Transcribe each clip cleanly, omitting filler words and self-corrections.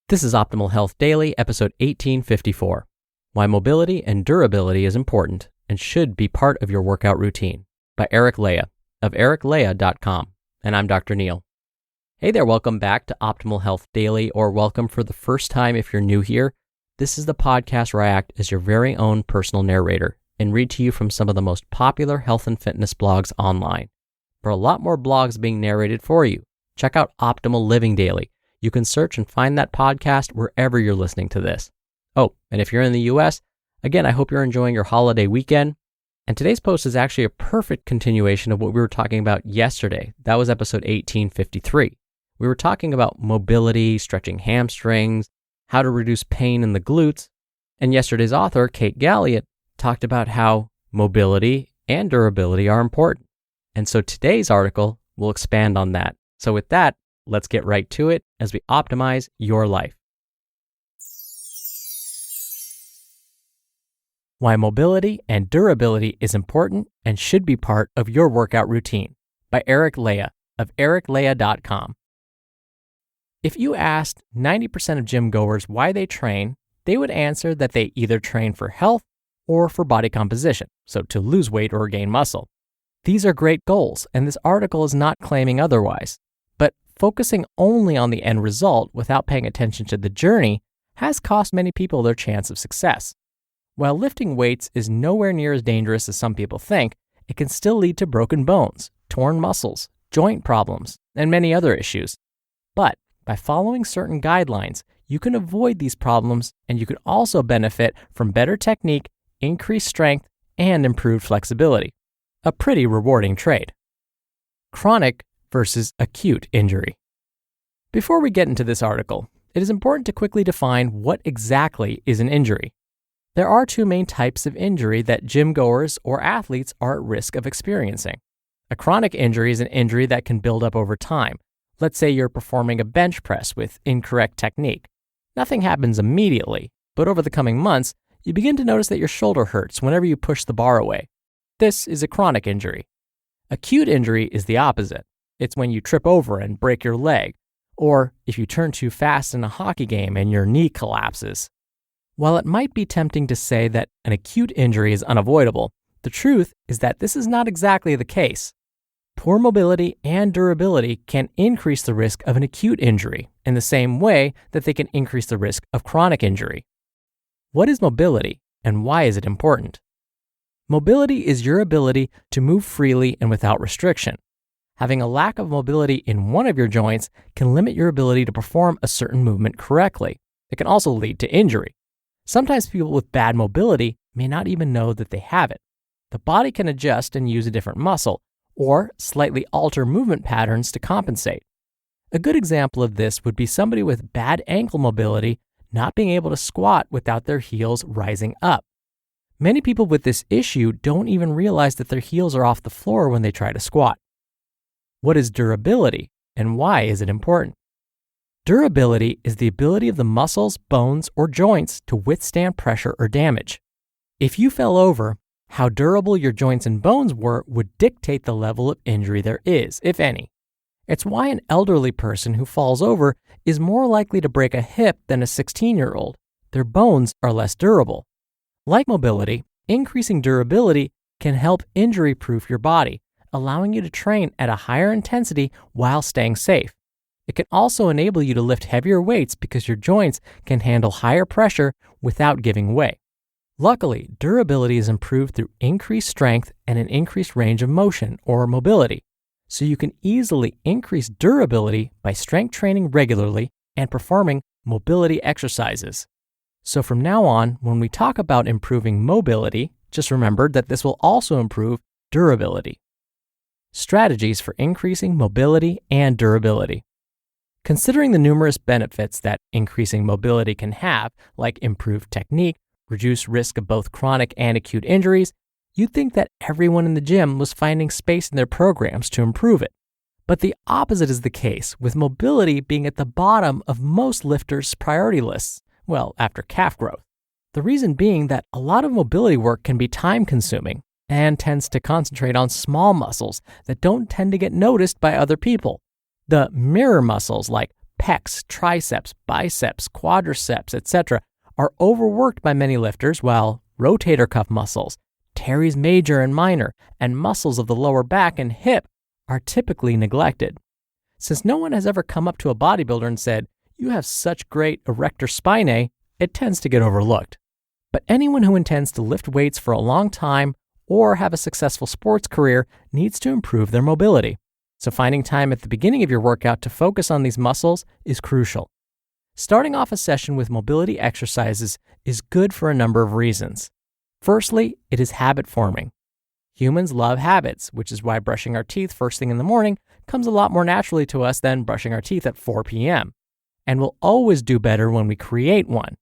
This is Optimal Health Daily, episode 1854, Why Mobility and Durability is Important and Should Be Part of Your Workout Routine, by Leija of ericleija.com, and I'm Dr. Neil. Hey there, welcome back to Optimal Health Daily, or welcome for the first time if you're new here. This is the podcast where I act as your very own personal narrator and read to you from some of the most popular health and fitness blogs online. For a lot more blogs being narrated for you, check out Optimal Living Daily. You can search and find that podcast wherever you're listening to this. Oh, and if you're in the US, again, I hope you're enjoying your holiday weekend. And today's post is actually a perfect continuation of what we were talking about yesterday. That was episode 1853. We were talking about mobility, stretching hamstrings, how to reduce pain in the glutes. And yesterday's author, Kate Galliot, talked about how mobility and durability are important. And so today's article will expand on that. So with that, let's get right to it as we optimize your life. Why Mobility and Durability is Important and Should Be Part of Your Workout Routine, by Leija of ericleija.com. If you asked 90% of gym goers why they train, they would answer that they either train for health or for body composition, so to lose weight or gain muscle. These are great goals, and this article is not claiming otherwise. But focusing only on the end result without paying attention to the journey has cost many people their chance of success. While lifting weights is nowhere near as dangerous as some people think, it can still lead to broken bones, torn muscles, joint problems, and many other issues. But by following certain guidelines, you can avoid these problems, and you can also benefit from better technique, increased strength, and improved flexibility. A pretty rewarding trade. Chronic versus acute injury. Before we get into this article, it is important to quickly define what exactly is an injury. There are two main types of injury that gym goers or athletes are at risk of experiencing. A chronic injury is an injury that can build up over time. Let's say you're performing a bench press with incorrect technique. Nothing happens immediately, but over the coming months, you begin to notice that your shoulder hurts whenever you push the bar away. This is a chronic injury. Acute injury is the opposite. It's when you trip over and break your leg, or if you turn too fast in a hockey game and your knee collapses. While it might be tempting to say that an acute injury is unavoidable, the truth is that this is not exactly the case. Poor mobility and durability can increase the risk of an acute injury in the same way that they can increase the risk of chronic injury. What is mobility, and why is it important? Mobility is your ability to move freely and without restriction. Having a lack of mobility in one of your joints can limit your ability to perform a certain movement correctly. It can also lead to injury. Sometimes people with bad mobility may not even know that they have it. The body can adjust and use a different muscle, or slightly alter movement patterns to compensate. A good example of this would be somebody with bad ankle mobility not being able to squat without their heels rising up. Many people with this issue don't even realize that their heels are off the floor when they try to squat. What is durability, and why is it important? Durability is the ability of the muscles, bones, or joints to withstand pressure or damage. If you fell over, how durable your joints and bones were would dictate the level of injury there is, if any. It's why an elderly person who falls over is more likely to break a hip than a 16-year-old. Their bones are less durable. Like mobility, increasing durability can help injury-proof your body, allowing you to train at a higher intensity while staying safe. It can also enable you to lift heavier weights because your joints can handle higher pressure without giving way. Luckily, durability is improved through increased strength and an increased range of motion or mobility, so you can easily increase durability by strength training regularly and performing mobility exercises. So from now on, when we talk about improving mobility, just remember that this will also improve durability. Strategies for increasing mobility and durability. Considering the numerous benefits that increasing mobility can have, like improved technique, reduced risk of both chronic and acute injuries, you'd think that everyone in the gym was finding space in their programs to improve it. But the opposite is the case, with mobility being at the bottom of most lifters' priority lists, well, after calf growth. The reason being that a lot of mobility work can be time-consuming and tends to concentrate on small muscles that don't tend to get noticed by other people. The mirror muscles like pecs, triceps, biceps, quadriceps, etc., are overworked by many lifters, while rotator cuff muscles, teres major and minor, and muscles of the lower back and hip are typically neglected. Since no one has ever come up to a bodybuilder and said, "You have such great erector spinae," it tends to get overlooked. But anyone who intends to lift weights for a long time or have a successful sports career needs to improve their mobility. So finding time at the beginning of your workout to focus on these muscles is crucial. Starting off a session with mobility exercises is good for a number of reasons. Firstly, it is habit forming. Humans love habits, which is why brushing our teeth first thing in the morning comes a lot more naturally to us than brushing our teeth at 4 p.m. And we'll always do better when we create one.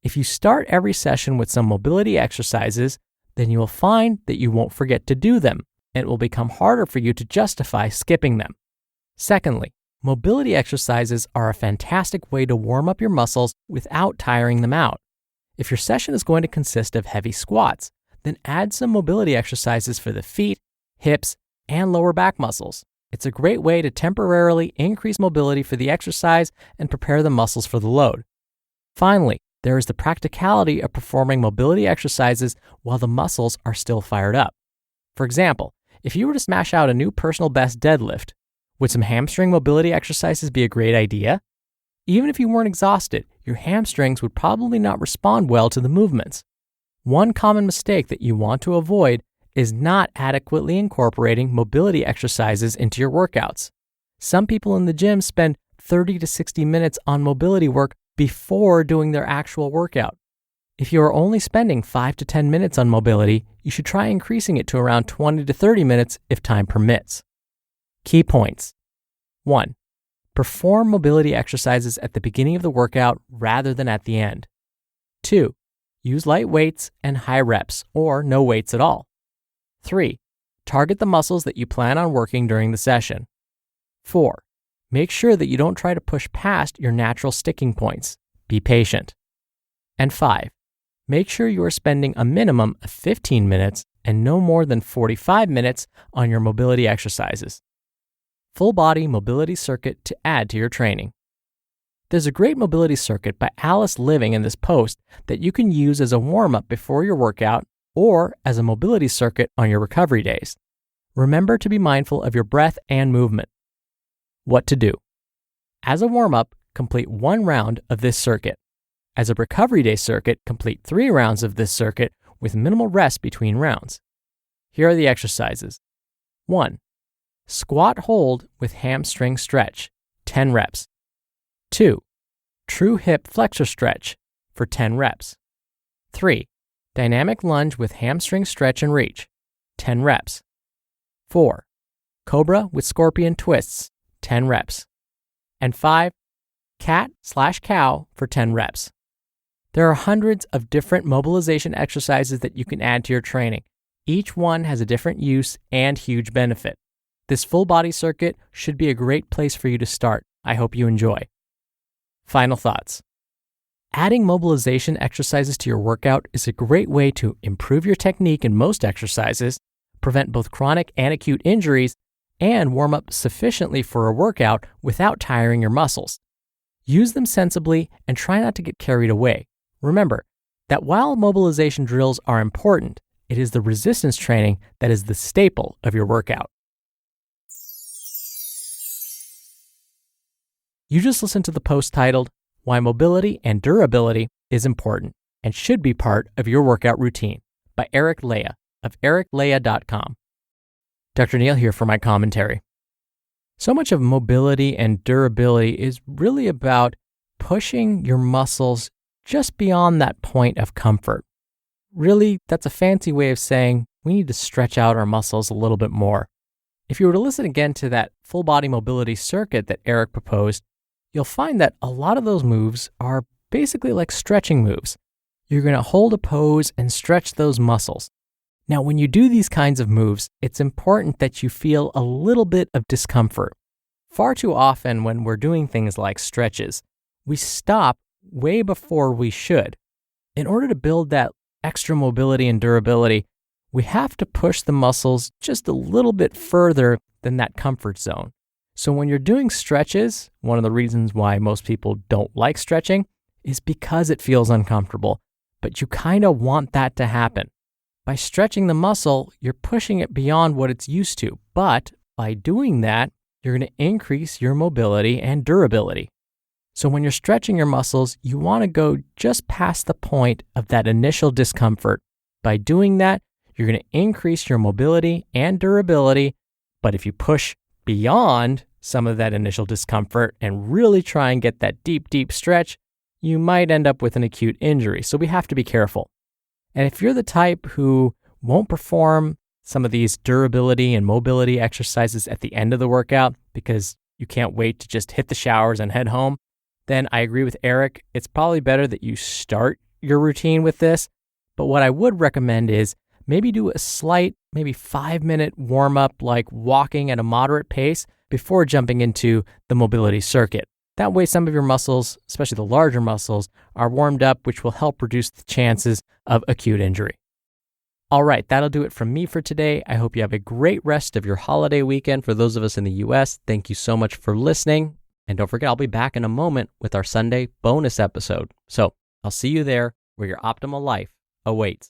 If you start every session with some mobility exercises, then you will find that you won't forget to do them, and it will become harder for you to justify skipping them. Secondly, mobility exercises are a fantastic way to warm up your muscles without tiring them out. If your session is going to consist of heavy squats, then add some mobility exercises for the feet, hips, and lower back muscles. It's a great way to temporarily increase mobility for the exercise and prepare the muscles for the load. Finally, there is the practicality of performing mobility exercises while the muscles are still fired up. For example, if you were to smash out a new personal best deadlift, would some hamstring mobility exercises be a great idea? Even if you weren't exhausted, your hamstrings would probably not respond well to the movements. One common mistake that you want to avoid is not adequately incorporating mobility exercises into your workouts. Some people in the gym spend 30 to 60 minutes on mobility work before doing their actual workout. If you are only spending 5 to 10 minutes on mobility, you should try increasing it to around 20 to 30 minutes if time permits. Key points. 1. Perform mobility exercises at the beginning of the workout rather than at the end. 2. Use light weights and high reps or no weights at all. 3. Target the muscles that you plan on working during the session. 4. Make sure that you don't try to push past your natural sticking points. Be patient. And 5. Make sure you are spending a minimum of 15 minutes and no more than 45 minutes on your mobility exercises. Full body mobility circuit to add to your training. There's a great mobility circuit by Alice Living in this post that you can use as a warm-up before your workout or as a mobility circuit on your recovery days. Remember to be mindful of your breath and movement. What to do. As a warm-up, complete 1 round of this circuit. As a recovery day circuit, complete 3 rounds of this circuit with minimal rest between rounds. Here are the exercises. 1. Squat hold with hamstring stretch, 10 reps. 2. True hip flexor stretch for 10 reps. 3. Dynamic lunge with hamstring stretch and reach, 10 reps. 4. Cobra with scorpion twists, 10 reps. And 5. Cat/cow for 10 reps. There are hundreds of different mobilization exercises that you can add to your training. Each one has a different use and huge benefit. This full body circuit should be a great place for you to start. I hope you enjoy. Final thoughts. Adding mobilization exercises to your workout is a great way to improve your technique in most exercises, prevent both chronic and acute injuries, and warm up sufficiently for a workout without tiring your muscles. Use them sensibly and try not to get carried away. Remember that while mobilization drills are important, it is the resistance training that is the staple of your workout. You just listened to the post titled, "Why Mobility and Durability is Important and Should Be Part of Your Workout Routine" by Eric Leija of ericleija.com. Dr. Neil here for my commentary. So much of mobility and durability is really about pushing your muscles just beyond that point of comfort. Really, that's a fancy way of saying we need to stretch out our muscles a little bit more. If you were to listen again to that full body mobility circuit that Eric proposed, you'll find that a lot of those moves are basically like stretching moves. You're going to hold a pose and stretch those muscles. Now, when you do these kinds of moves, it's important that you feel a little bit of discomfort. Far too often when we're doing things like stretches, we stop way before we should. In order to build that extra mobility and durability, we have to push the muscles just a little bit further than that comfort zone. So when you're doing stretches, one of the reasons why most people don't like stretching is because it feels uncomfortable, but you kind of want that to happen. By stretching the muscle, you're pushing it beyond what it's used to, but by doing that, you're going to increase your mobility and durability. So when you're stretching your muscles, you want to go just past the point of that initial discomfort. By doing that, you're going to increase your mobility and durability, but if you push beyond some of that initial discomfort and really try and get that deep, deep stretch, you might end up with an acute injury. So we have to be careful. And if you're the type who won't perform some of these durability and mobility exercises at the end of the workout because you can't wait to just hit the showers and head home, then I agree with Eric. It's probably better that you start your routine with this. But what I would recommend is maybe do a slight, maybe 5-minute warm up, like walking at a moderate pace before jumping into the mobility circuit. That way, some of your muscles, especially the larger muscles, are warmed up, which will help reduce the chances of acute injury. All right, that'll do it from me for today. I hope you have a great rest of your holiday weekend. For those of us in the US, thank you so much for listening. And don't forget, I'll be back in a moment with our Sunday bonus episode. So I'll see you there where your optimal life awaits.